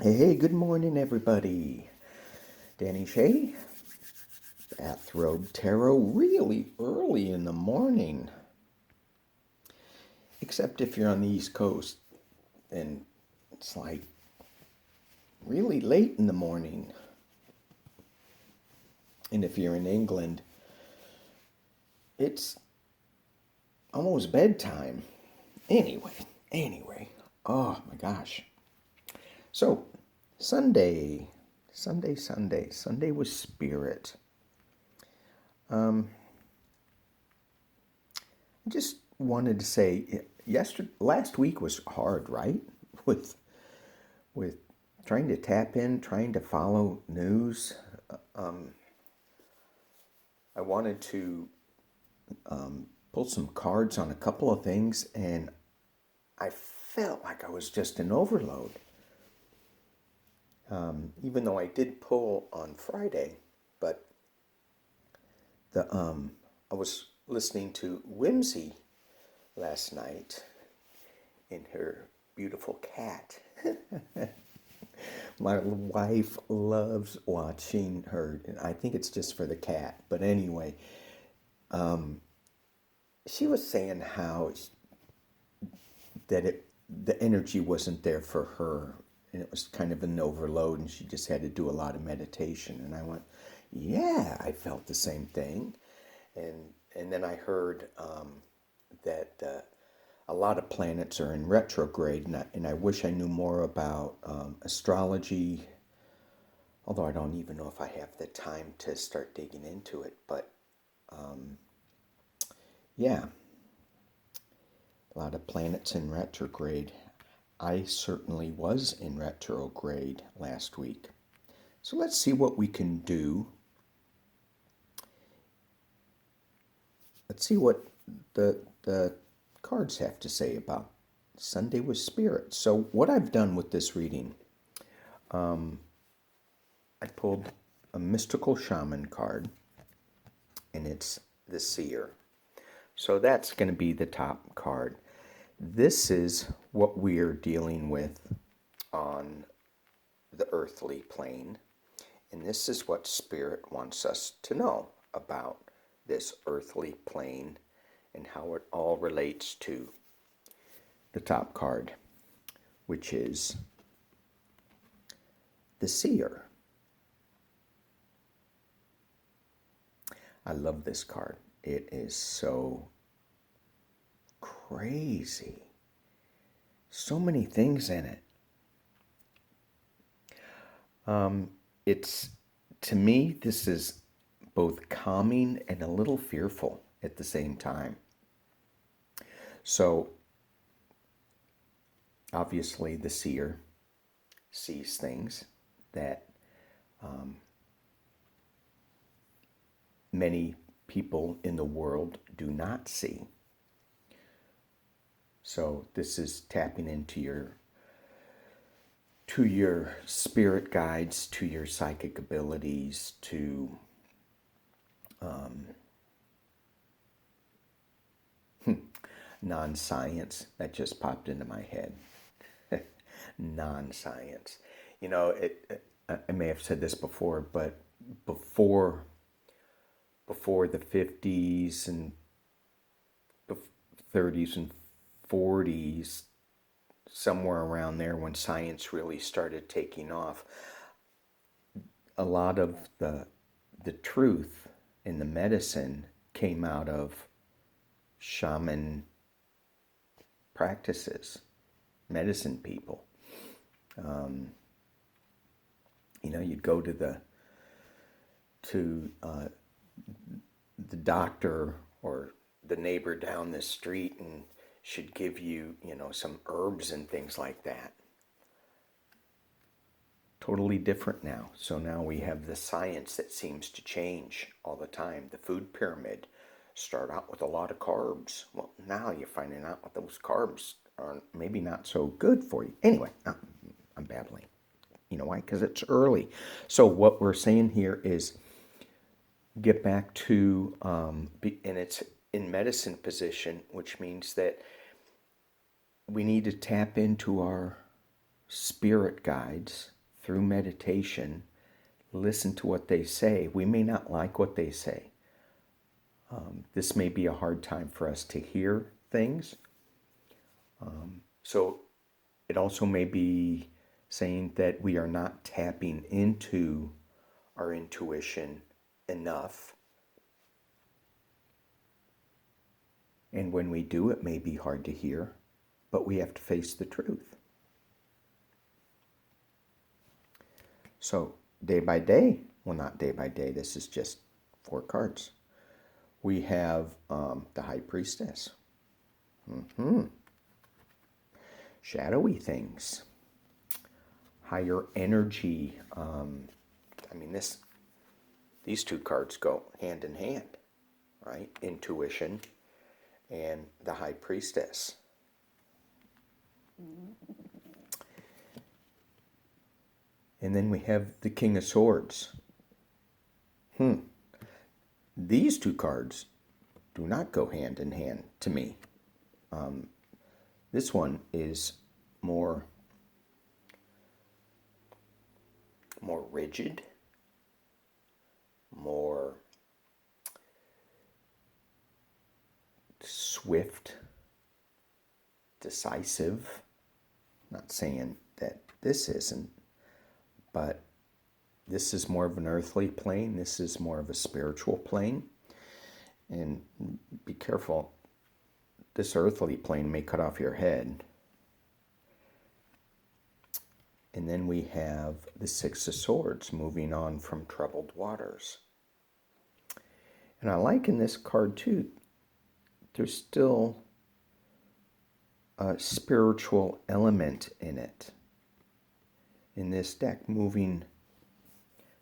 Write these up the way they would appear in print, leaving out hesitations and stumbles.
Hey, good morning, everybody. Danny Shea, Bathrobe Tarot, really early in the morning. Except if you're on the East Coast, then it's like really late in the morning. And if you're in England, it's almost bedtime. Anyway, anyway, oh my gosh. So, Sunday was Spirit. I just wanted to say, last week was hard, right? With with trying to tap in, trying to follow news. I wanted to pull some cards on a couple of things, and I felt like I was just in overload. Even though I did pull on Friday, but the I was listening to Whimsy last night in her beautiful cat. My wife loves watching her. I think it's just for the cat. But anyway, she was saying how that the energy wasn't there for her, and it was kind of an overload, and she just had to do a lot of meditation. And I went, yeah, I felt the same thing. And then I heard that a lot of planets are in retrograde, and I wish I knew more about astrology, although I don't even know if I have the time to start digging into it. But yeah, a lot of planets in retrograde. I certainly was in retrograde last week. So let's see what we can do. Let's see what the cards have to say about Sunday with Spirit. So what I've done with this reading, I pulled a mystical shaman card, and it's the seer. So that's going to be the top card. This is what we're dealing with on the earthly plane, and this is what Spirit wants us to know about this earthly plane and how it all relates to the top card, which is the seer. I love this card. It is so crazy. So many things in it. It's, to me, this is both calming and a little fearful at the same time. So, obviously, the seer sees things that many people in the world do not see. So, this is tapping into your spirit guides, to your psychic abilities, to non-science. That just popped into my head. Non-science. I may have said this before, but before the 50s and 30s and 40s, somewhere around there when science really started taking off, a lot of the truth in the medicine came out of shaman practices, medicine people. You'd go to the doctor or the neighbor down the street, and should give you, some herbs and things like that. Totally different now. So now we have the science that seems to change all the time. The food pyramid start out with a lot of carbs. Well, now you're finding out what those carbs are maybe not so good for you. Anyway, I'm babbling. You know why? Because it's early. So what we're saying here is get back to, and it's in medicine position, which means that we need to tap into our spirit guides through meditation, listen to what they say. We may not like what they say. This may be a hard time for us to hear things. So it also may be saying that we are not tapping into our intuition enough. And when we do, it may be hard to hear, but we have to face the truth. So day by day, well, not day by day, this is just 4 cards. We have the High Priestess. Shadowy things. Higher energy. These 2 cards go hand in hand, right? Intuition and the High Priestess. And then we have the King of Swords. These 2 cards do not go hand in hand to me. This one is more rigid, more swift, decisive. Not saying that this isn't, but this is more of an earthly plane. This is more of a spiritual plane. And be careful, this earthly plane may cut off your head. And then we have the 6 of Swords, moving on from troubled waters. And I like in this card too, there's still a spiritual element in it. In this deck, moving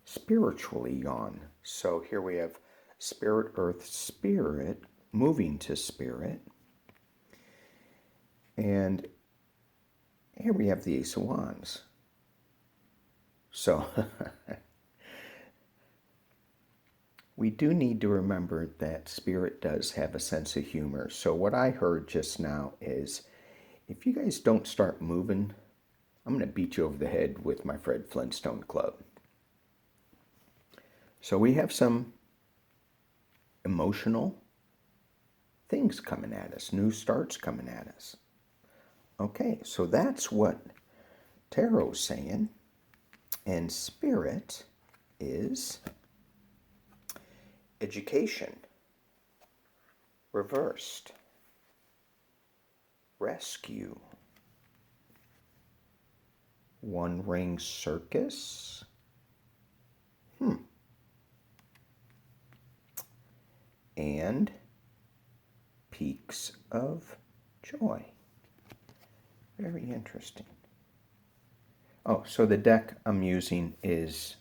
spiritually on. So here we have Spirit, Earth, Spirit, moving to Spirit. And here we have the Ace of Wands. So we do need to remember that Spirit does have a sense of humor. So what I heard just now is, if you guys don't start moving, I'm going to beat you over the head with my Fred Flintstone club. So we have some emotional things coming at us, new starts coming at us. Okay, so that's what Tarot's saying. And Spirit is education, reversed, rescue, One Ring Circus, and Peaks of Joy. Very interesting. Oh, so the deck I'm using is,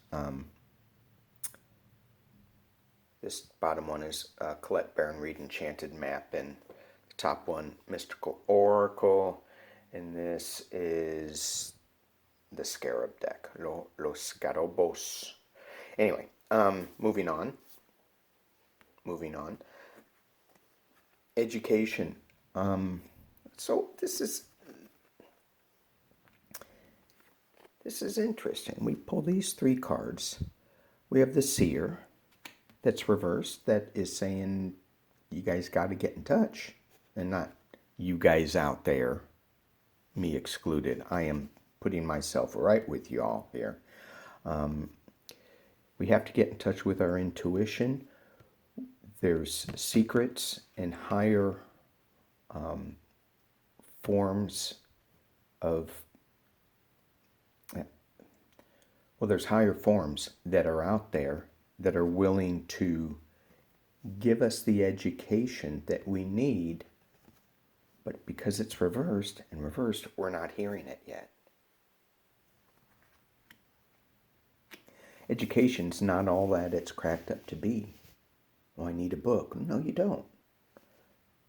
this bottom one is Colette Baron Reid Enchanted Map, and the top one, Mystical Oracle, and this is the Scarab deck, Los Scarabos. Anyway, moving on. Education. So this is interesting. We pull these 3 cards. We have the Seer that's reversed, that is saying you guys got to get in touch, and not you guys out there, me excluded. I am putting myself right with you all here. We have to get in touch with our intuition. There's secrets and higher forms of, there's higher forms that are out there that are willing to give us the education that we need, but because it's reversed, we're not hearing it yet. Education's not all that it's cracked up to be. Oh, I need a book. No, you don't.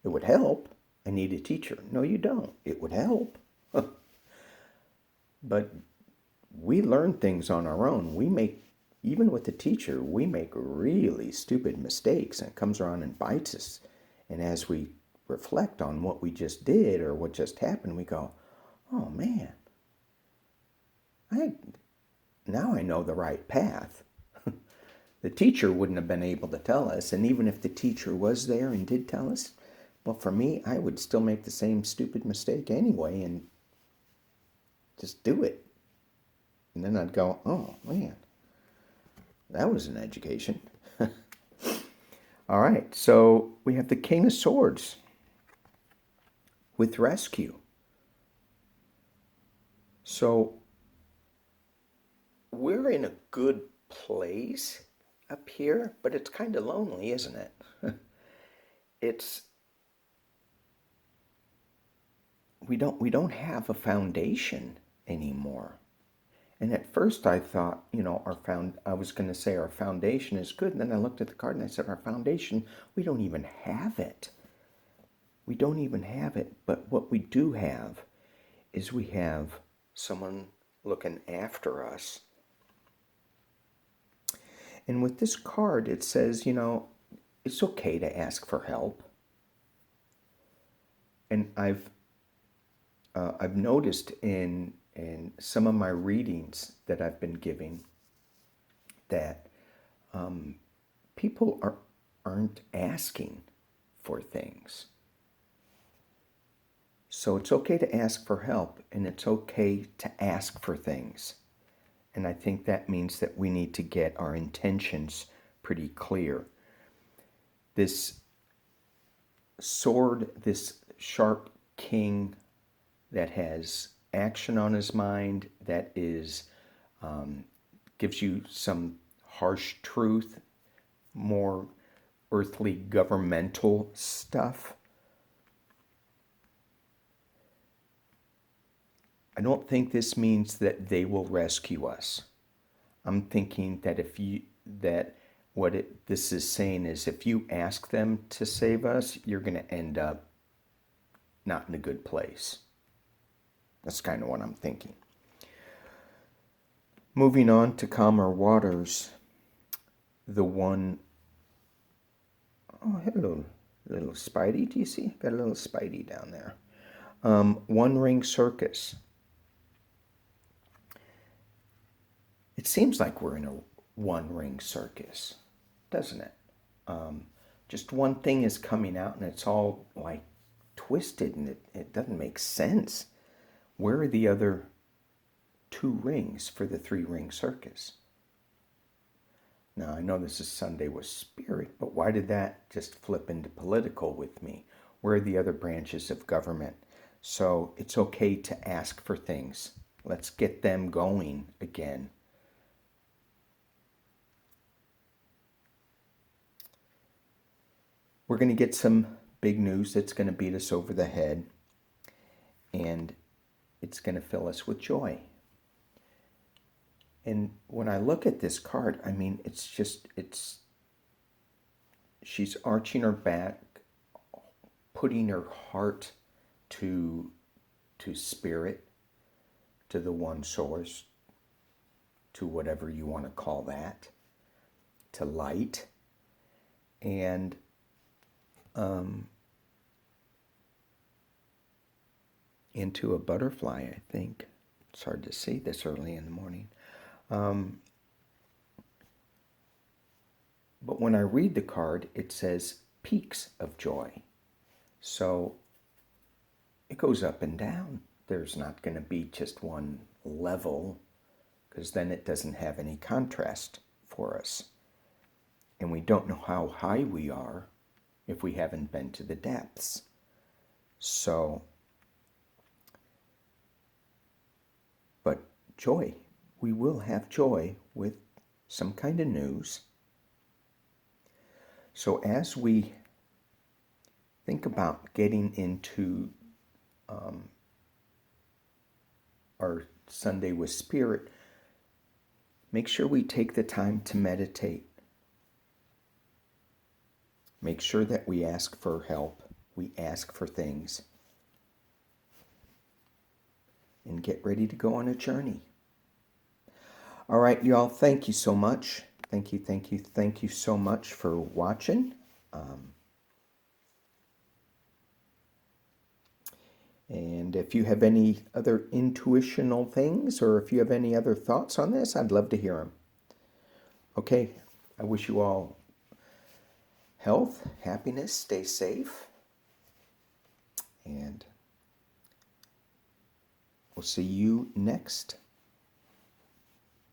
It would help. I need a teacher. No, you don't. It would help. But we learn things on our own. Even with the teacher, we make really stupid mistakes, and it comes around and bites us. And as we reflect on what we just did or what just happened, we go, oh man, now I know the right path. The teacher wouldn't have been able to tell us, and even if the teacher was there and did tell us, well, for me, I would still make the same stupid mistake anyway and just do it. And then I'd go, oh, man, that was an education. All right, so we have the King of Swords with rescue. So we're in a good place up here, but it's kind of lonely, isn't it? We don't have a foundation anymore. And at first I thought, I was going to say our foundation is good. And then I looked at the card and I said, our foundation, we don't even have it. We don't even have it. But what we do have is we have someone looking after us. And with this card, it says, it's okay to ask for help. And I've noticed in some of my readings that I've been giving that people aren't asking for things. So it's okay to ask for help, and it's okay to ask for things. And I think that means that we need to get our intentions pretty clear. This sword, this sharp king that has action on his mind, that is gives you some harsh truth, more earthly governmental stuff. I don't think this means that they will rescue us. I'm thinking that this is saying is if you ask them to save us, you're going to end up not in a good place. That's kind of what I'm thinking. Moving on to calmer waters, the one, oh, hello, little Spidey, do you see? Got a little Spidey down there. One Ring Circus. It seems like we're in a one-ring circus, doesn't it? Just one thing is coming out and it's all like twisted and it doesn't make sense. Where are the other two rings for the three-ring circus? Now, I know this is Sunday with Spirit, but why did that just flip into political with me? Where are the other branches of government? So it's okay to ask for things. Let's get them going again. We're going to get some big news that's going to beat us over the head, and it's going to fill us with joy. And when I look at this card, I mean, she's arching her back, putting her heart to spirit, to the one source, to whatever you want to call that, to light, and into a butterfly, I think. It's hard to see this early in the morning. But when I read the card, it says peaks of joy. So it goes up and down. There's not going to be just one level, because then it doesn't have any contrast for us. And we don't know how high we are if we haven't been to the depths. So, but joy, we will have joy with some kind of news. So as we think about getting into our Sunday with Spirit, make sure we take the time to meditate. Make sure that we ask for help. We ask for things. And get ready to go on a journey. All right, y'all, thank you so much. Thank you so much for watching. And if you have any other intuitional things, or if you have any other thoughts on this, I'd love to hear them. Okay, I wish you all health, happiness, stay safe, and we'll see you next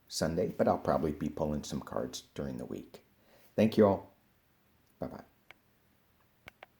Sunday, but I'll probably be pulling some cards during the week. Thank you all. Bye-bye.